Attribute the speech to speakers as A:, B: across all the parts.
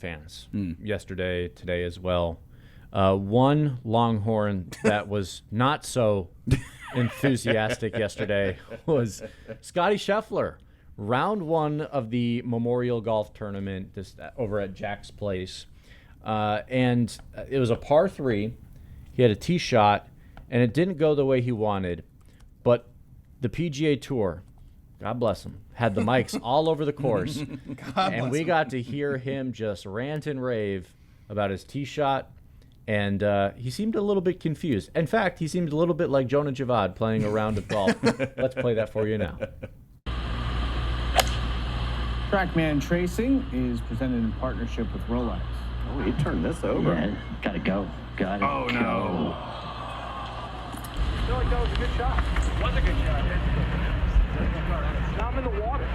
A: fans yesterday, today as well. One Longhorn that was not so enthusiastic yesterday was Scottie Scheffler. Round one of the Memorial Golf Tournament over at Jack's Place. And it was a par 3. He had a tee shot, and it didn't go the way he wanted. But the PGA Tour, God bless him, had the mics all over the course. And we got to hear him just rant and rave about his tee shot. And he seemed a little bit confused. In fact, he seemed a little bit like Jonah Javad playing a round of golf. Let's play that for you now.
B: Trackman Tracing is presented in partnership with Rolex.
C: Oh, he turned this over.
D: Yeah, gotta go. Gotta
C: Oh,
D: go.
C: no.
E: I feel like that was a good shot. It was a good shot. Now I'm in the water.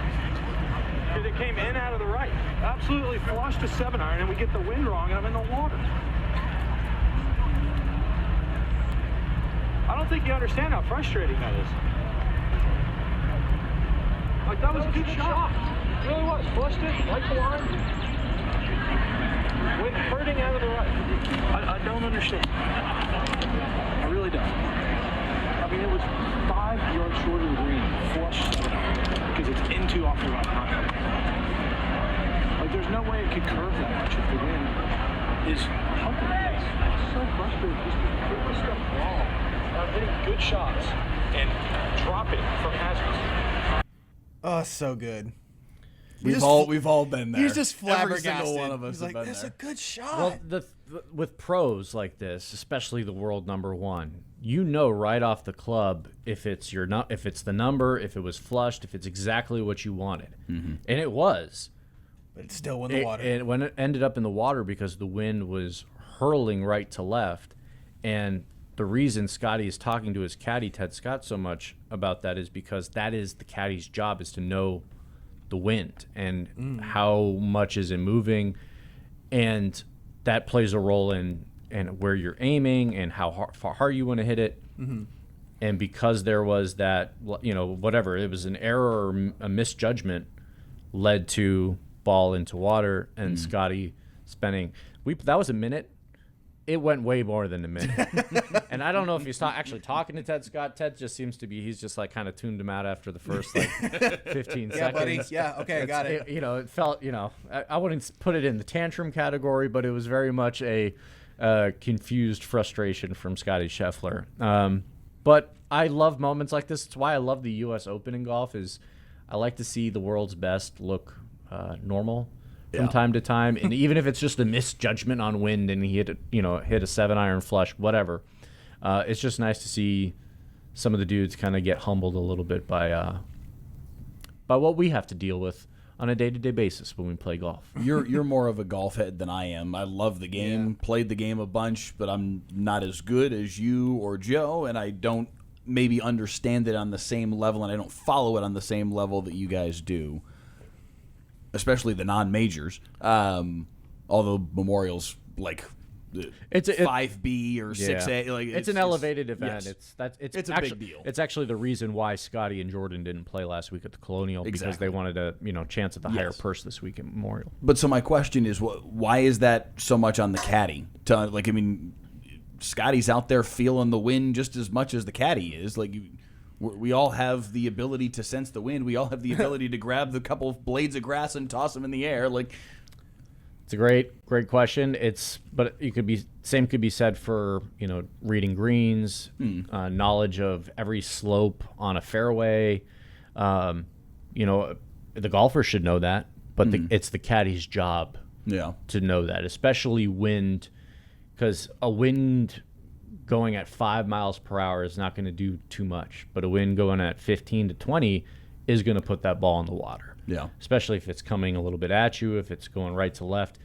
E: Because it came in out of the right. Absolutely flushed a 7-iron, and we get the wind wrong, and I'm in the water. I don't think you understand how frustrating that is. Like, that was a good shot. It really was. Flushed it, like the line. Went hurting out of the right. I don't understand. I really don't. I mean, it was 5 yards short of the green, flush, because it's into off the right. Like, there's no way it could curve that much if the wind is helping it. It's so frustrating just to put this stuff wrong. I'm hitting good shots and dropping from hazards.
F: Oh, so good.
G: We've all been there.
F: He's just flabbergasted.
G: Every single one of us
F: He's
G: have
F: like,
G: been
F: that's
G: there.
F: a good shot.
A: Well, with pros like this, especially the world number one, you know right off the club if it's the number, if it was flushed, if it's exactly what you wanted, and it was.
F: But it still went in the water.
A: And when it ended up in the water because the wind was hurling right to left, and the reason Scottie is talking to his caddy Ted Scott so much about that is because that is the caddy's job, is to know the wind and how much is it moving, and that plays a role in where you're aiming and how hard you want to hit it. And because there was that, whatever, it was an error or a misjudgment led to ball into water, and Scottie spending that was a minute. It went way more than a minute. And I don't know if he's actually talking to Ted Scott. Ted just seems to be, he's just like kind of tuned him out after the first 15
F: yeah,
A: seconds.
F: buddy. Yeah, okay, got it.
A: It felt, I wouldn't put it in the tantrum category, but it was very much a confused frustration from Scottie Scheffler. But I love moments like this. It's why I love the U.S. Open in golf. Is I like to see the world's best look normal from time to time, and even if it's just a misjudgment on wind and he hit a 7-iron flush, whatever, it's just nice to see some of the dudes kind of get humbled a little bit by what we have to deal with on a day-to-day basis when we play golf.
G: You're more of a golf head than I am. I love the game, played the game a bunch, but I'm not as good as you or Joe, and I don't maybe understand it on the same level, and I don't follow it on the same level that you guys do. Especially the non-majors, although Memorial's like
A: it's
G: 5B or 6A. Like
A: it's an elevated event.
G: Yes.
A: It's
G: a
A: actually,
G: big deal.
A: It's actually the reason why Scottie and Jordan didn't play last week at the Colonial, because they wanted a chance at the higher purse this week at Memorial.
G: But so my question is, why is that so much on the caddy? Scottie's out there feeling the wind just as much as the caddy is. We all have the ability to sense the wind. We all have the ability to grab the couple of blades of grass and toss them in the air.
A: It's a great question. But it could be said for reading greens, knowledge of every slope on a fairway. The golfer should know that, but it's the caddy's job to know that, especially wind, because a wind going at 5 miles per hour is not going to do too much, but a wind going at 15 to 20 is going to put that ball in the water.
G: Yeah.
A: Especially if it's coming a little bit at you, if it's going right to left.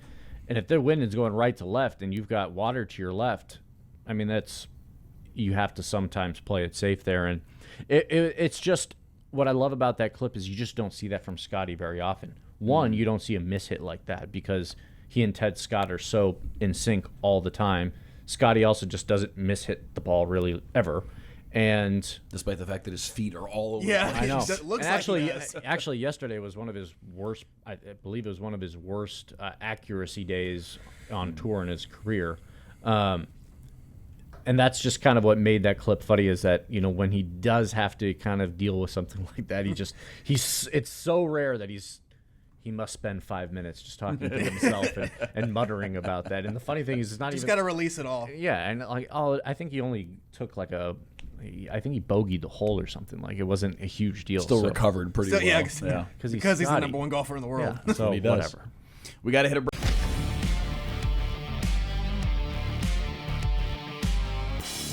A: And if the wind is going right to left and you've got water to your left, I mean, you have to sometimes play it safe there. And it's just, what I love about that clip is you just don't see that from Scottie very often. One, you don't see a mishit like that because he and Ted Scott are so in sync all the time. Scottie also just doesn't mishit the ball really ever. And
G: despite the fact that his feet are all over.
F: Yeah,
G: the place.
A: I know.
F: It looks
A: And
F: like he does.
A: actually, yesterday was one of his worst. I believe it was one of his worst accuracy days on tour in his career. And that's just kind of what made that clip funny. Is that when he does have to kind of deal with something like that, it's so rare that he must spend 5 minutes just talking to himself and muttering about that. And the funny thing is, it's not
F: Just
A: even
F: got to release it all.
A: Yeah, and I think he only took I think he bogeyed the hole or something. Like it wasn't a huge deal.
G: Still recovered pretty well.
F: Yeah,
A: because
F: he's the
A: Scottie.
F: number one golfer in the world.
A: Yeah, so
G: what he does.
A: whatever.
G: We got to hit a break.